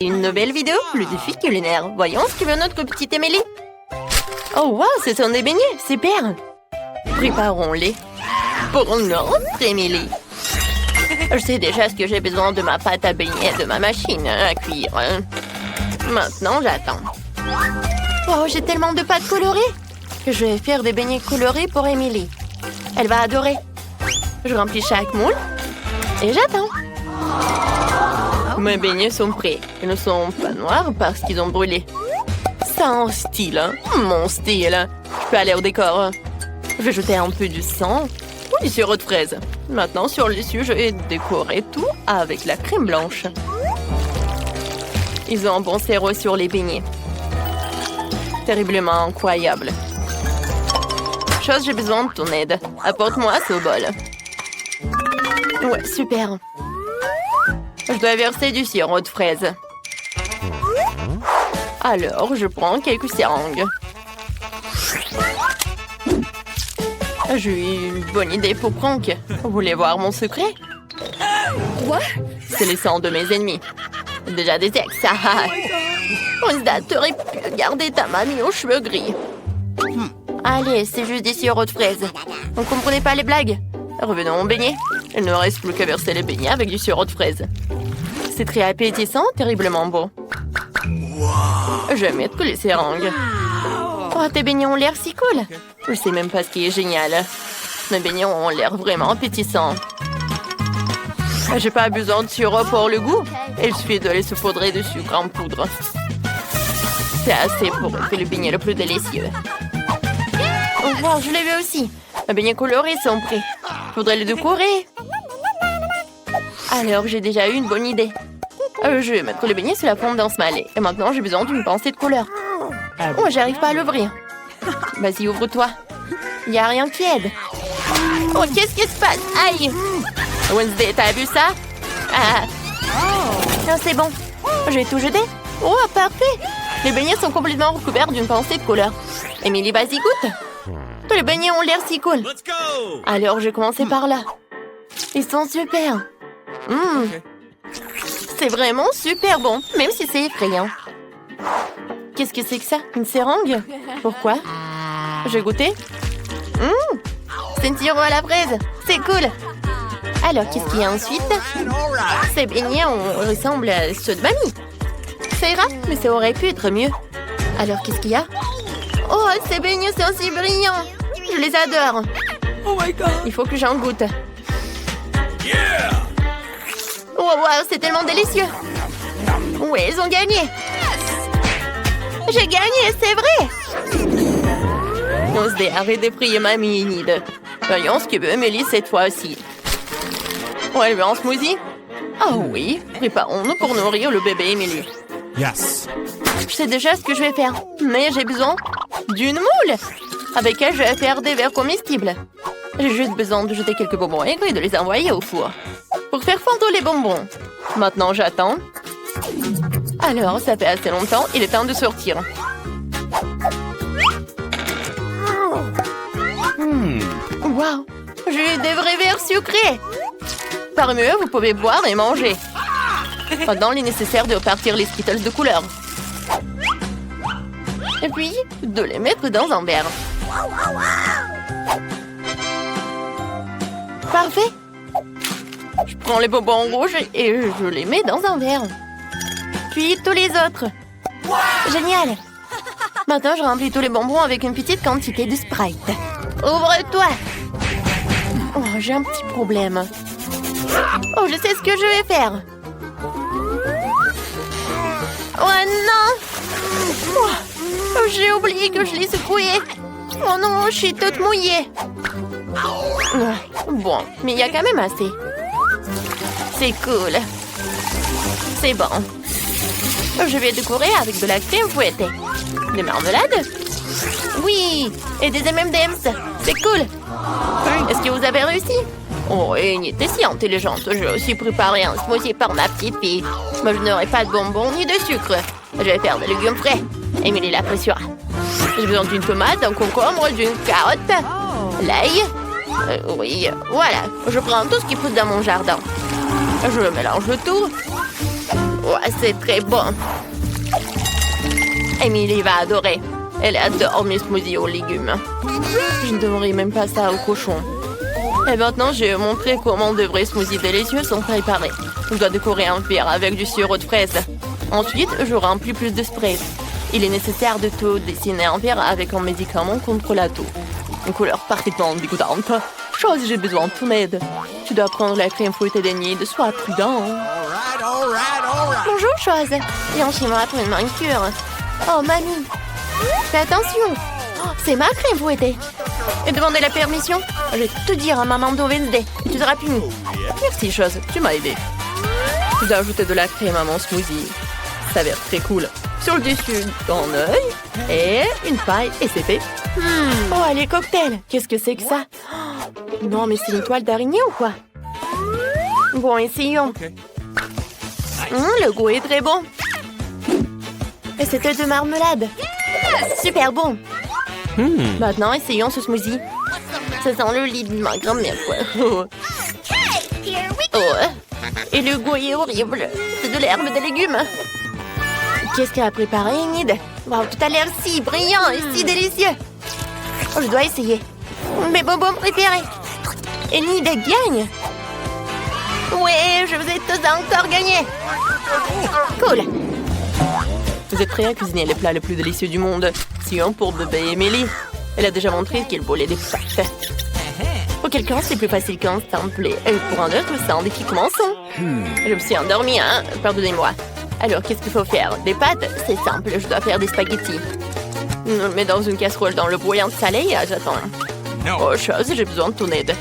Une nouvelle vidéo, le défi culinaire. Voyons ce que veut notre petite Émilie. Oh wow, ce sont des beignets, super. Préparons-les pour notre Émilie. Je sais déjà ce que j'ai besoin de ma pâte à beignets, de ma machine à cuire. Maintenant, j'attends. Oh, j'ai tellement de pâtes colorées que je vais faire des beignets colorés pour Émilie. Elle va adorer. Je remplis chaque moule et j'attends. Mes beignets sont prêts. Ils ne sont pas noirs parce qu'ils ont brûlé. Ça a un style, hein? Mon style. Je peux aller au décor. Je vais jeter un peu de sang ou du sirop de fraise. Maintenant, sur le dessus, je vais décorer tout avec la crème blanche. Ils ont un bon sirop sur les beignets. Terriblement incroyable. Chose, j'ai besoin de ton aide. Apporte-moi ce bol. Ouais, super. Je dois verser du sirop de fraise. Alors, je prends quelques seringues. J'ai eu une bonne idée pour Franck. Vous voulez voir mon secret? Quoi? C'est le sang de mes ennemis. Déjà des ex. T'aurais pu garder ta mamie aux cheveux gris. Allez, c'est juste des sirops de fraises. Vous ne comprenez pas les blagues? Revenons au beignet. Il ne reste plus qu'à verser les beignets avec du sirop de fraises. C'est très appétissant, terriblement bon. Je vais mettre les seringues. Oh, tes beignets ont l'air si cool. Je sais même pas ce qui est génial. Mes beignets ont l'air vraiment appétissants. J'ai pas besoin de sirop pour le goût. Il suffit de les saupoudrer de sucre en poudre. C'est assez pour faire le beignet le plus délicieux. Oh, wow, je l'ai vu aussi. Mes beignets colorés sont prêts. Faudrait les décorer. Alors, j'ai déjà eu une bonne idée. Je vais mettre les beignets sur la fondance malée. Et maintenant, j'ai besoin d'une pincée de couleur. Oh, j'arrive pas à l'ouvrir. Vas-y, ouvre-toi. Il n'y a rien qui aide. Oh, qu'est-ce qui se passe? Aïe! Wednesday, t'as vu ça? Ah, c'est bon. Je vais tout jeter. Oh, parfait! Les beignets sont complètement recouverts d'une pincée de couleur. Émilie, vas-y, goûte. Tous les beignets ont l'air si cool. Alors, je vais commencer par là. Ils sont super. C'est vraiment super bon, même si c'est effrayant. Qu'est-ce que c'est que ça? Une seringue? Pourquoi? Je vais goûter. C'est une sirop à la fraise. C'est cool. Alors, qu'est-ce qu'il y a ensuite? Ces beignets ressemblent à ceux de mamie. Ça ira, mais ça aurait pu être mieux. Alors, qu'est-ce qu'il y a? Oh, ces beignets sont si brillants. Je les adore. Oh my God. Il faut que j'en goûte. Oh, wow, c'est tellement délicieux. Oui, ils ont gagné. J'ai gagné, c'est vrai. On se déarrête de prier mamie Enid. Voyons ce que veut Mélie cette fois-ci. Oh, elle veut un smoothie? Oh oui, préparons-nous pour nourrir le bébé Émilie. Yes. Je sais déjà ce que je vais faire, mais j'ai besoin d'une moule avec elle je vais faire des verres comestibles. J'ai juste besoin de jeter quelques bonbons aigres et de les envoyer au four pour faire fondre les bonbons. Maintenant, j'attends. Alors, ça fait assez longtemps, il est temps de sortir. Wow, j'ai eu des vrais verres sucrés. Parmi eux, vous pouvez boire et manger. Maintenant, il est nécessaire de repartir les Skittles de couleur. Et puis, de les mettre dans un verre. Parfait. Je prends les bonbons rouges et je les mets dans un verre. Puis tous les autres. Génial. Maintenant, je remplis tous les bonbons avec une petite quantité de Sprite. Ouvre-toi. Oh, j'ai un petit problème. Oh, je sais ce que je vais faire. Oh non! Oh, j'ai oublié que je l'ai secoué. Oh non, je suis toute mouillée. Bon, mais il y a quand même assez. C'est cool. C'est bon. Je vais décorer avec de la crème fouettée. Des marmelades? Oui! Et des M&M's. C'est cool. Est-ce que vous avez réussi? Oh, Amy était si intelligente. J'ai aussi préparé un smoothie pour ma petite fille. Moi, je n'aurai pas de bonbons ni de sucre. Je vais faire des légumes frais. Émilie l'appréciera. J'ai besoin d'une tomate, d'un concombre, d'une carotte, l'ail. Oui, voilà. Je prends tout ce qui pousse dans mon jardin. Je mélange le tout. Ouais, c'est très bon. Emily va adorer. Elle adore mes smoothies aux légumes. Je ne devrais même pas ça au cochon. Et maintenant, je vais vous montrer comment de vrais smoothies délicieux sont préparés. Je dois décorer un verre avec du sirop de fraise. Ensuite, je remplis plus de spray. Il est nécessaire de tout dessiner un verre avec un médicament contre la toux. Une couleur parfaitement dégoûtante. Chose, j'ai besoin de ton aide. Tu dois prendre la crème fouettée d'Enid. Sois prudent. Bonjour, Chose. Viens chez moi pour une manicure. Oh, mamie. Fais attention. Oh, c'est ma crème fouettée. Et demandez la permission. Je vais te dire à maman de Wednesday. Tu seras puni. Merci, Chose. Tu m'as aidé. Je dois ajouter de la crème à mon smoothie. Ça a l'air très cool. Sur le dessus, un œil et une paille. Et c'est fait. Oh, les cocktails. Qu'est-ce que c'est que ça? Oh, non, mais c'est une toile d'araignée ou quoi? Bon, essayons. Le goût est très bon. Et c'était de marmelade. Super bon. Maintenant, essayons ce smoothie. Ça sent le lit de ma grand-mère, quoi. Oh. Et le goût est horrible. C'est de l'herbe de légumes. Qu'est-ce qu'elle a préparé, Enid? Wow, tout a l'air si brillant et si délicieux. Oh, je dois essayer. Mes bonbons préférés. Enid gagne. Ouais, je vous ai tous encore gagné. Cool. Vous êtes prêts à cuisiner les plats les plus délicieux du monde? Sinon, pour bébé Emily. Elle a déjà montré qu'elle volait des pâtes. Pour quelqu'un, c'est plus facile qu'un templé. Et pour un autre, c'est un défi commençant. Je me suis endormie, hein? Pardonnez-moi. Alors, qu'est-ce qu'il faut faire? Des pâtes? C'est simple, je dois faire des spaghettis. Je le mets dans une casserole dans le bouillon salé et j'attends. Oh, Chose, j'ai besoin de ton aide.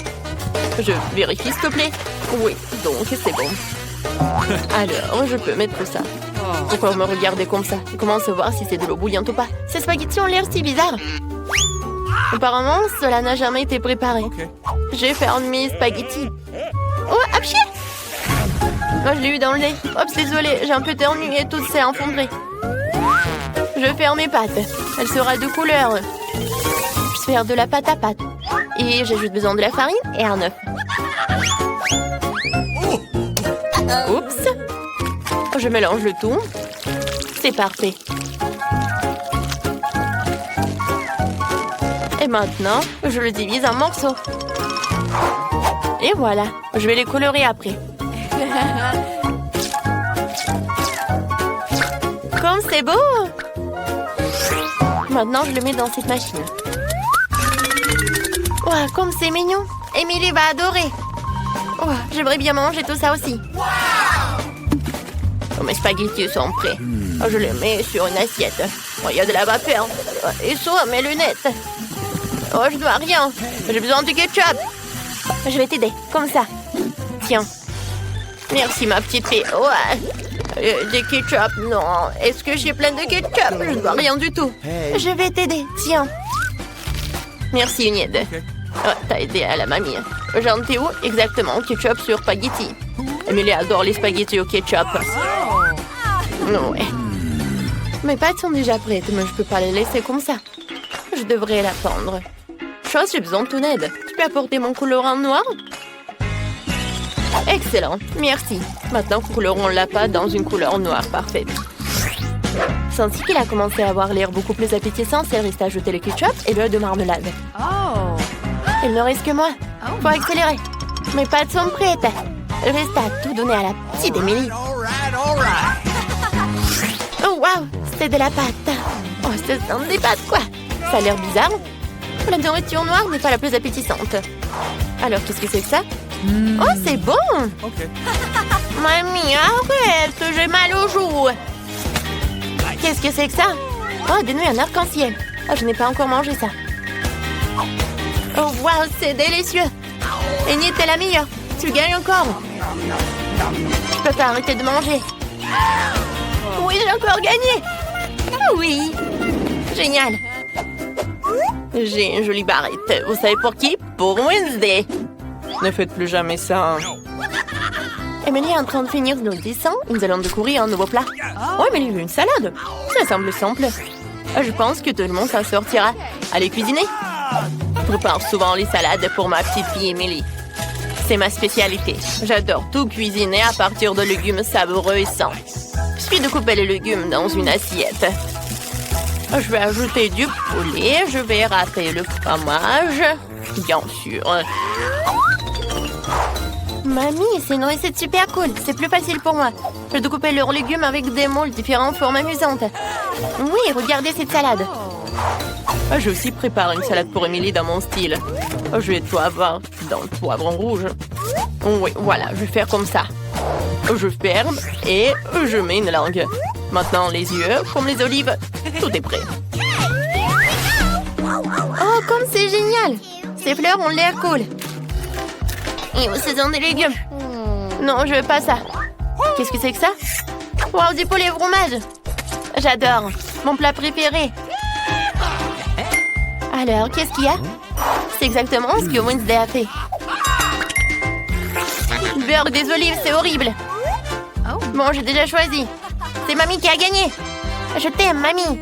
Je vérifie, s'il te plaît. Oui, donc c'est bon. Alors, je peux mettre ça. Pourquoi vous me regardez comme ça? Je commence à voir si c'est de l'eau bouillante ou pas. Ces spaghettis ont l'air si bizarres. Apparemment, cela n'a jamais été préparé. Je vais faire mes spaghettis. Oh, apchier! Moi, je l'ai eu dans le nez. Oups, désolée, j'ai un peu ternu et tout s'est effondré. Je vais faire mes pâtes. Elle sera de couleur. Je vais faire de la pâte à pâte. Et j'ai juste besoin de la farine et un œuf. Oups. Je mélange le tout. C'est parfait. Et maintenant, je le divise en morceaux. Et voilà. Je vais les colorer après. Comme c'est beau! Maintenant, je le mets dans cette machine. Wow, comme c'est mignon! Emily va adorer! Oh, j'aimerais bien manger tout ça aussi. Oh, mes spaghettis sont prêts. Oh, je les mets sur une assiette. Oh, il y a de la vapeur. Oh, et sur mes lunettes. Oh, je dois rien. J'ai besoin de ketchup. Je vais t'aider, comme ça. Tiens. Merci, ma petite fille. Ouais. Des ketchup, non. Est-ce que j'ai plein de ketchup? Je ne vois rien du tout. Je vais t'aider, tiens. Merci, Enid. Oh, t'as aidé à la mamie. J'en étais où? Exactement, ketchup sur spaghetti. Emily adore les spaghettis au ketchup. Ouais. Mes pâtes sont déjà prêtes, mais je peux pas les laisser comme ça. Je devrais la prendre. Chose, j'ai besoin de ton aide. Tu peux apporter mon colorant noir? Excellent, merci. Maintenant, colorons la pâte dans une couleur noire parfaite. Ainsi qu'il a commencé à avoir l'air beaucoup plus appétissant, il reste à ajouter le ketchup et l'œuf de marmelade. Il ne reste que moi. Faut accélérer. Mes pâtes sont prêtes. Il reste à tout donner à la petite Emily. Oh, waouh, c'est de la pâte. Oh, ce sont des pâtes, quoi. Ça a l'air bizarre. La nourriture noire n'est pas la plus appétissante. Alors, qu'est-ce que c'est que ça? Oh, c'est bon! Mamie, arrête! J'ai mal aux joues! Qu'est-ce que c'est que ça? Oh, des nouilles en arc-en-ciel! Oh, je n'ai pas encore mangé ça. Oh, waouh, c'est délicieux! Enid, t'es la meilleure! Tu gagnes encore! Je peux pas arrêter de manger! Oui, j'ai encore gagné! Oui! Génial! J'ai une jolie barrette. Vous savez pour qui? Pour Wednesday! Ne faites plus jamais ça. Emily est en train de finir nos dessins. Nous allons découvrir un nouveau plat. Oh, Emily veut une salade. Ça semble simple. Je pense que tout le monde s'en sortira. Allez cuisiner. Je prépare souvent les salades pour ma petite fille Emily. C'est ma spécialité. J'adore tout cuisiner à partir de légumes savoureux et sains. Il suffit de couper les légumes dans une assiette. Je vais ajouter du poulet. Je vais râper le fromage. Bien sûr. Mamie, c'est une recette super cool. C'est plus facile pour moi. Je dois couper leurs légumes avec des moules différentes formes amusantes. Oui, regardez cette salade. J'ai aussi préparé une salade pour Emily dans mon style. Je vais tout avoir dans le poivron rouge. Oui, voilà, je vais faire comme ça. Je ferme et je mets une langue. Maintenant, les yeux, comme les olives. Tout est prêt. Oh, comme c'est génial! Ces fleurs ont l'air cool. Et aussi dans des légumes. Non, je veux pas ça. Qu'est-ce que c'est que ça? Wow, du poulet fromage. J'adore. Mon plat préféré. Alors, qu'est-ce qu'il y a? C'est exactement ce que Wednesday a fait. Beurre des olives, c'est horrible. Bon, j'ai déjà choisi. C'est Mamie qui a gagné. Je t'aime, Mamie.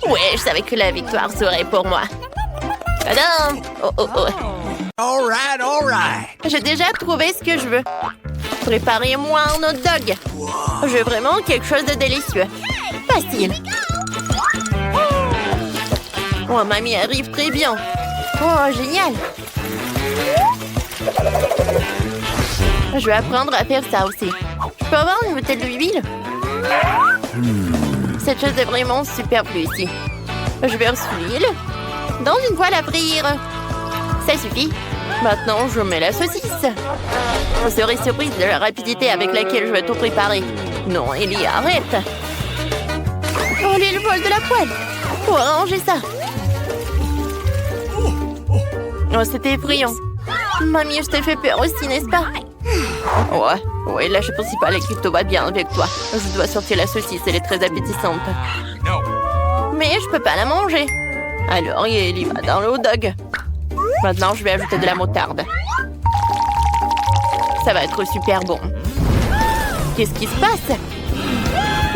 Ouais, je savais que la victoire serait pour moi. Tadam! Oh, oh, oh. All right. J'ai déjà trouvé ce que je veux. Préparez-moi un hot dog. Je veux vraiment quelque chose de délicieux. Facile. Oh, Mamie arrive très bien. Oh, génial. Je vais apprendre à faire ça aussi. Je peux avoir une bouteille d'huile? Cette chose est vraiment superflue ici. Je verse l'huile dans une poêle à frire. Ça suffit. Maintenant, je mets la saucisse. Je serai surprise de la rapidité avec laquelle je vais tout préparer. Non, Ellie, arrête. Oh, l'huile vole de la poêle. Faut arranger ça. Oh, c'était effrayant. Mamie, je t'ai fait peur aussi, n'est-ce pas? Ouais, là, je pense pas que tout va bien avec toi. Je dois sortir la saucisse, elle est très appétissante. Mais je peux pas la manger. Alors, il y va dans le hot dog. Maintenant, je vais ajouter de la moutarde. Ça va être super bon. Qu'est-ce qui se passe?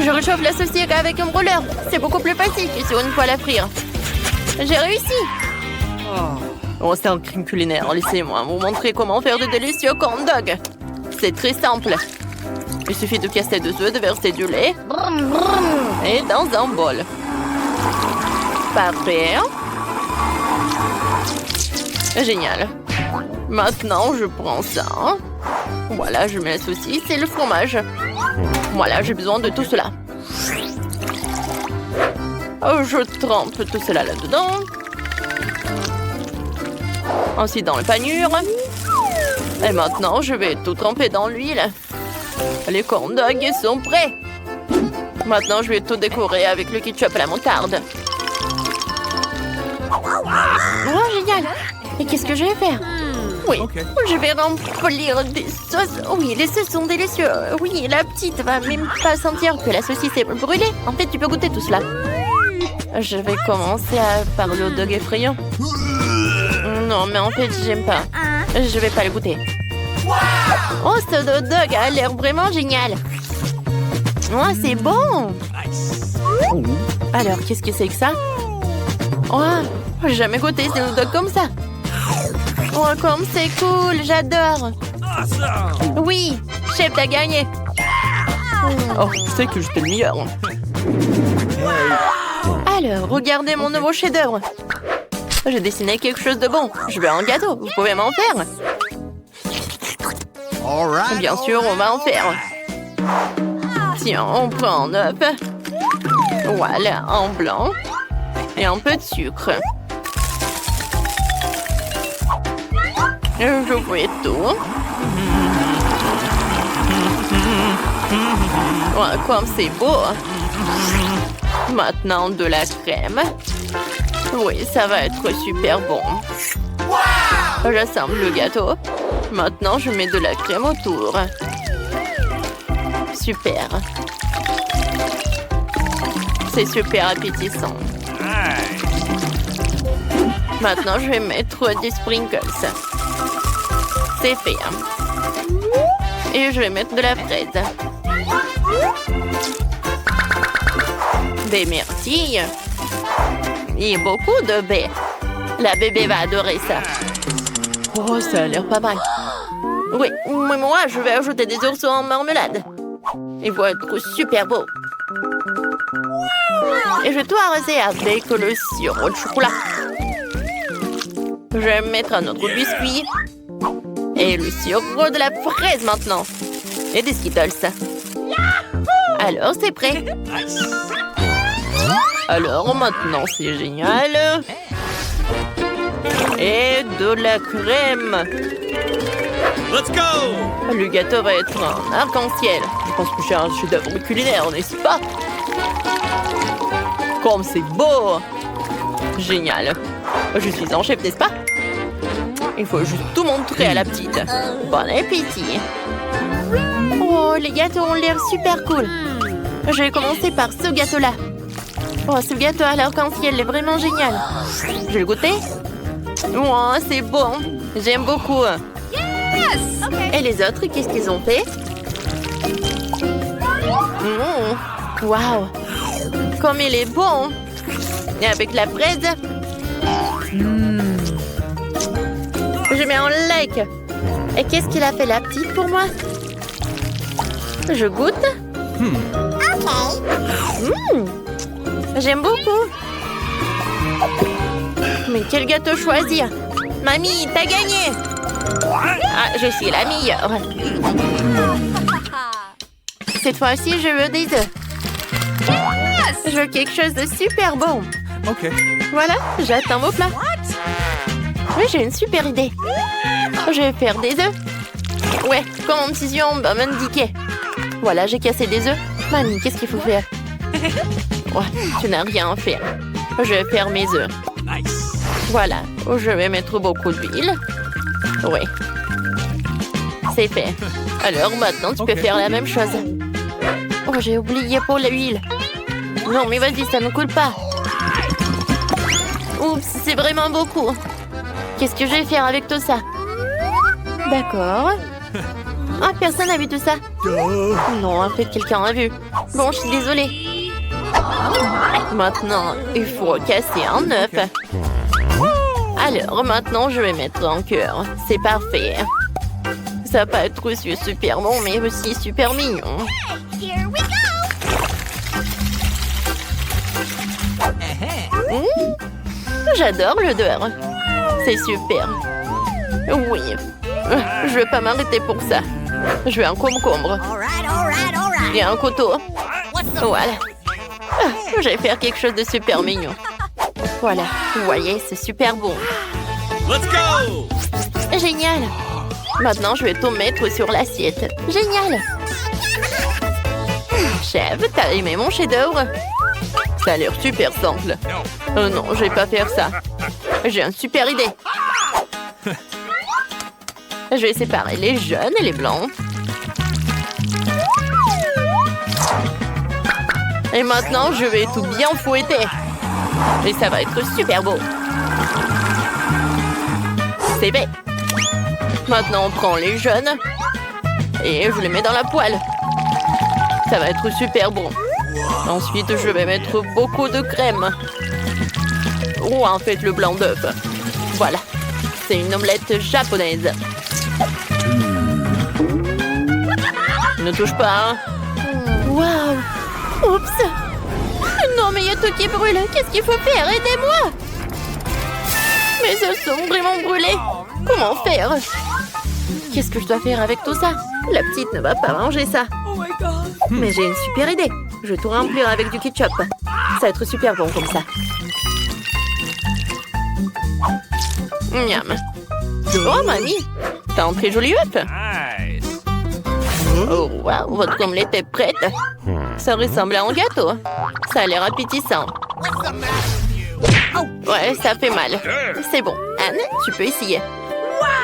Je réchauffe la saucisse avec un brûleur. C'est beaucoup plus facile que sur une poêle à frire. J'ai réussi. Oh, c'est un crime culinaire. Laissez-moi vous montrer comment faire de délicieux corn dog. C'est très simple. Il suffit de casser 2 œufs, de verser du lait et dans un bol. Parfait. Génial. Maintenant, je prends ça. Voilà, je mets la saucisse et le fromage. Voilà, j'ai besoin de tout cela. Je trempe tout cela là-dedans. Ensuite, dans le panure. Et maintenant, je vais tout tremper dans l'huile. Les corn dogs sont prêts. Maintenant, je vais tout décorer avec le ketchup et la moutarde. Oh, génial! Et qu'est-ce que je vais faire? Oui, je vais remplir des sauces. Oui, les sauces sont délicieuses. Oui, la petite va même pas sentir que la saucisse est brûlée. En fait, tu peux goûter tout cela. Je vais commencer par le hot dog effrayant. Non, mais en fait, j'aime pas. Je vais pas le goûter. Oh, ce hot dog a l'air vraiment génial. Oh, c'est bon. Alors, qu'est-ce que c'est que ça? Oh, j'ai jamais goûté ces hot dogs comme ça. Oh, comme c'est cool, j'adore. Oui, chef, t'as gagné. Oh, c'est que j'étais le meilleur. Alors, regardez mon nouveau chef-d'œuvre. J'ai dessiné quelque chose de bon. Je veux un gâteau. Vous pouvez m'en faire? Bien sûr, on va en faire. Tiens, on prend un œuf. Voilà, en blanc. Et un peu de sucre. Je fais tout. Ouais, comme c'est beau. Maintenant, de la crème. Oui, ça va être super bon. J'assemble le gâteau. Maintenant, je mets de la crème autour. Super. C'est super appétissant. Maintenant, je vais mettre des sprinkles. C'est fait. Et je vais mettre de la fraise. Des myrtilles. Et beaucoup de baies. La bébé va adorer ça. Oh, ça a l'air pas mal. Oui, mais moi, je vais ajouter des ours en marmelade. Il va être super beau. Et je vais tout arroser avec le sirop de chocolat. Je vais mettre un autre biscuit. Et le sirop de la fraise maintenant. Et des Skittles. Alors, c'est prêt. Alors, maintenant, c'est génial. Et de la crème. Let's go! Le gâteau va être un arc-en-ciel. Je pense que c'est un chef-d'œuvre culinaire, n'est-ce pas? Comme c'est beau! Génial. Je suis un chef, n'est-ce pas? Il faut juste tout montrer à la petite. Bon appétit. Oh, les gâteaux ont l'air super cool. Je vais commencer par ce gâteau-là. Oh, ce gâteau à l'arc-en-ciel est vraiment génial. Je vais le goûter. Oh, c'est bon. J'aime beaucoup. Et les autres, qu'est-ce qu'ils ont fait? Waouh! Comme il est bon! Et avec la fraise. Je mets un like. Et qu'est-ce qu'il a fait la petite pour moi? Je goûte. J'aime beaucoup. Mais quel gâteau choisir? Mamie, t'as gagné! Ah, je suis la meilleure. Cette fois-ci, je veux des œufs. Je veux quelque chose de super bon. OK. Voilà, j'attends vos plats. Oui, j'ai une super idée. Je vais faire des œufs. Ouais, comme incision va m'indiquer. Voilà, j'ai cassé des œufs. Mamie, qu'est-ce qu'il faut faire? Ouais, tu n'as rien à faire. Je vais faire mes œufs. Nice. Voilà, je vais mettre beaucoup d'huile. Oui. C'est fait. Alors maintenant, tu peux faire la même chose. Oh, j'ai oublié pour l'huile. Non, mais vas-y, ça ne coule pas. Oups, c'est vraiment beaucoup. Qu'est-ce que je vais faire avec tout ça? D'accord. Ah, personne n'a vu tout ça. Non, en fait, quelqu'un a vu. Bon, je suis désolée. Maintenant, il faut casser un œuf. Alors, maintenant, je vais mettre un cœur. C'est parfait. Ça va pas être aussi super bon, mais aussi super mignon. J'adore l'odeur. C'est super. Oui. Je vais pas m'arrêter pour ça. Je veux un concombre. Et un couteau. Voilà. Je vais faire quelque chose de super mignon. Voilà. Vous voyez, c'est super bon. Let's go! Génial. Maintenant, je vais tout mettre sur l'assiette. Génial. Chef, t'as aimé mon chef-d'œuvre? Ça a l'air super simple. Non, je vais pas faire ça. J'ai une super idée. Je vais séparer les jaunes et les blancs. Et maintenant, je vais tout bien fouetter. Et ça va être super beau. C'est fait. Maintenant, on prend les jaunes. Et je les mets dans la poêle. Ça va être super bon. Ensuite, je vais mettre beaucoup de crème. Ou en fait, le blanc d'œuf. Voilà. C'est une omelette japonaise. Ne touche pas, hein? Waouh! Oups! Non, mais il y a tout qui brûle. Qu'est-ce qu'il faut faire? Aidez-moi! Mes œufs sont vraiment brûlés. Comment faire? Qu'est-ce que je dois faire avec tout ça? La petite ne va pas manger ça. Mais j'ai une super idée. Je vais tout remplir avec du ketchup. Ça va être super bon comme ça. Miam. Oh, mamie! T'as un très joli œuf. Nice. Oh, waouh, votre omelette est prête. Ça ressemble à un gâteau. Ça a l'air appétissant. Ouais, ça fait mal. C'est bon. Anne, tu peux essayer.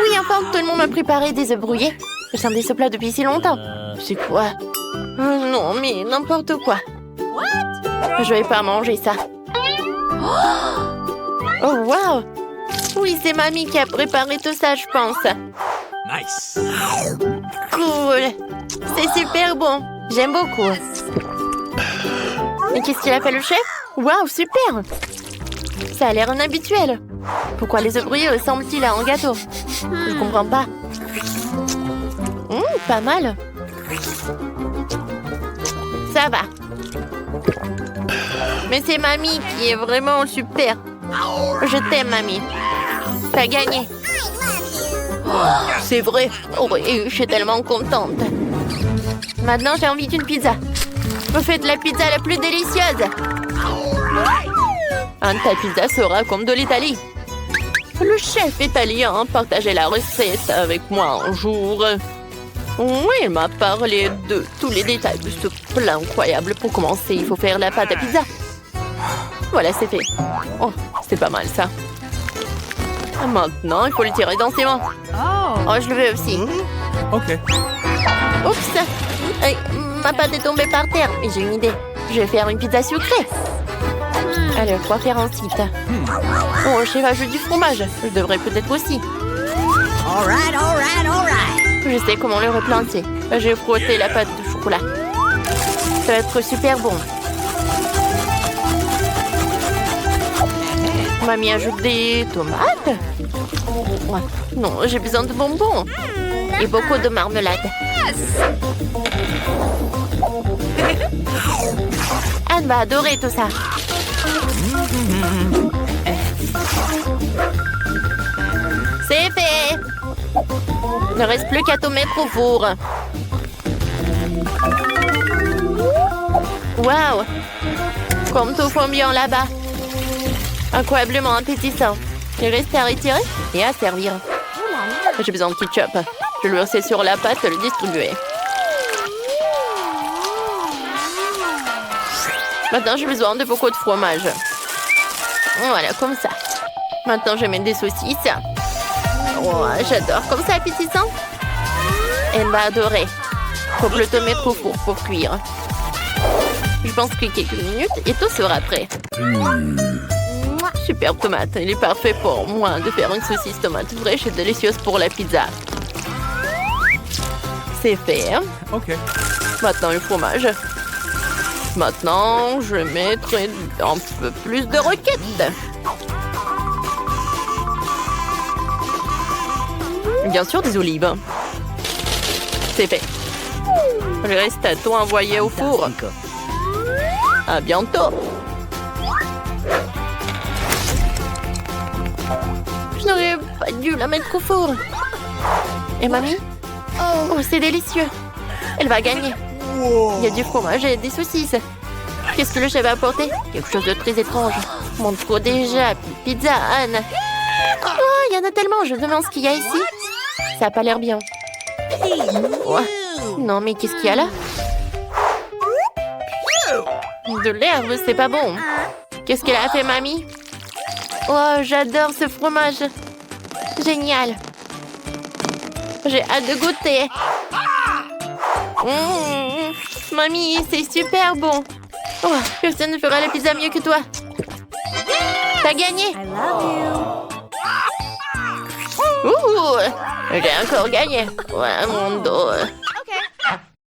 Oui, enfin, tout le monde m'a préparé des œufs brouillés. J'attendais ce plat depuis si longtemps. C'est quoi? Non, mais n'importe quoi. Je vais pas manger ça. Oh, waouh! Oui, c'est mamie qui a préparé tout ça, je pense. Nice. Cool. C'est super bon. J'aime beaucoup. Et qu'est-ce qu'il a fait le chef? Waouh, super. Ça a l'air inhabituel. Pourquoi les œufs brouillés ressemblent-ils à un gâteau? Je comprends pas. Pas mal. Ça va. Mais c'est Mamie qui est vraiment super. Je t'aime, Mamie. T'as gagné. C'est vrai. Oh, oui, je suis tellement contente. Maintenant, j'ai envie d'une pizza. Vous faites la pizza la plus délicieuse. Ta pizza sera comme de l'Italie. Le chef italien partageait la recette avec moi un jour. Oui, il m'a parlé de tous les détails de ce plat incroyable. Pour commencer, il faut faire la pâte à pizza. Voilà, c'est fait. Oh, c'est pas mal ça. Maintenant, il faut le tirer dans ses mains. Oh, je le veux aussi. OK. Oups! Hey, ma pâte est tombée par terre. Mais j'ai une idée. Je vais faire une pizza sucrée. Alors, quoi faire ensuite? Oh, le chef ajoute du fromage. Je devrais peut-être aussi. All right. Je sais comment le replanter. Je vais frotter la pâte de chocolat. Ça va être super bon. Mamie ajoute des tomates. Ouais. Non, j'ai besoin de bonbons. Et beaucoup de marmelade. Anne va adorer tout ça. C'est fait. Il ne reste plus qu'à tout mettre au four. Waouh! Comme tout fond bien là-bas. Incroyablement appétissant. Il reste à retirer et à servir. J'ai besoin de ketchup. Je le verser sur la pâte et le distribuer. Maintenant, j'ai besoin de beaucoup de fromage. Voilà, comme ça. Maintenant, je mets des saucisses. Oh, j'adore. Comme ça, appétissant. Elle va adorer. Faut plutôt mettre au four pour cuire. Je pense que quelques minutes et tout sera prêt. Superbe tomate. Il est parfait pour moi de faire une saucisse tomate fraîche et délicieuse pour la pizza. C'est fait. OK. Maintenant, le fromage. Maintenant, je mettrai un peu plus de roquettes. Bien sûr, des olives. C'est fait. Le reste à tout envoyer au four. À bientôt. Je n'aurais pas dû la mettre au four. Et mamie? Oh, c'est délicieux. Elle va gagner. Il y a du fromage et des saucisses. Qu'est-ce que le chef va apporter? Quelque chose de très étrange. Montre-toi déjà. Pizza, Anne. Oh, il y en a tellement. Je demande ce qu'il y a ici. Ça n'a pas l'air bien. Oh. Non, mais qu'est-ce qu'il y a là? De l'herbe, c'est pas bon. Qu'est-ce qu'elle a fait, mamie? Oh, j'adore ce fromage. Génial. J'ai hâte de goûter. Mamie, c'est super bon. Oh, personne ne fera la pizza mieux que toi. T'as gagné. I love you. Ouh, j'ai encore gagné. Ouais, mon dos.